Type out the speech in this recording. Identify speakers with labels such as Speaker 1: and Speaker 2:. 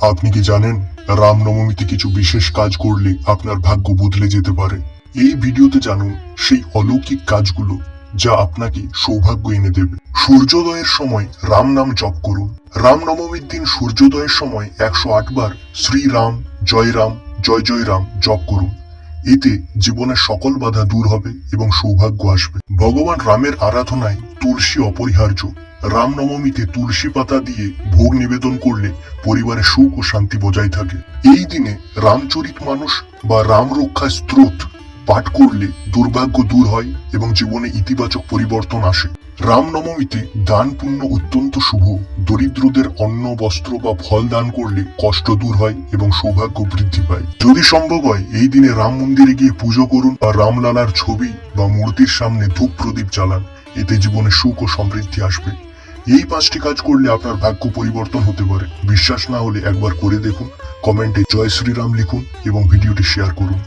Speaker 1: আপনি কি জানেন রামনবমীতে কিছু বিশেষ কাজ করলে আপনার ভাগ্য বদলে যেতে পারে? এই ভিডিওতে জানুন সেই অলৌকিক কাজগুলো যা আপনাকে সৌভাগ্য এনে দেবে। সূর্যোদয়ের সময় রাম নাম জপ করুন। রামনবমীর দিন সূর্যোদয়ের সময় 108 বার শ্রীরাম জয় রাম জয় জয় রাম জপ করুন। এতে জীবনের সকল বাধা দূর হবে এবং সৌভাগ্য আসবে। ভগবান রামের আরাধনায় তুলসী অপরিহার্য। রামনবমীতে তুলসী পাতা দিয়ে ভোগ নিবেদন করলে পরিবারে সুখ ও শান্তি বজায় থাকে। এই দিনে রামচরিত মানস বা রাম রক্ষা স্তোত্র পাঠ করলে দুর্ভাগ্য দূর হয় এবং জীবনে ইতিবাচক পরিবর্তন আসে। রামনবমীতে দান পুণ্য অত্যন্ত শুভ। দরিদ্রদের অন্ন বস্ত্র বা ফল দান করলে কষ্ট দূর হয় এবং সৌভাগ্য বৃদ্ধি পায়। যদি সম্ভব হয় এই দিনে রাম মন্দিরে গিয়ে পুজো করুন বা রামলালার ছবি বা মূর্তির সামনে ধূপ প্রদীপ জ্বালান। এতে জীবনে সুখ ও সমৃদ্ধি আসবে। এই 5টি কাজ করলে আপনার ভাগ্য পরিবর্তন হতে পারে। বিশ্বাস না হলে একবার করে দেখুন। কমেন্টে জয় শ্রীরাম লিখুন এবং ভিডিওটি শেয়ার করুন।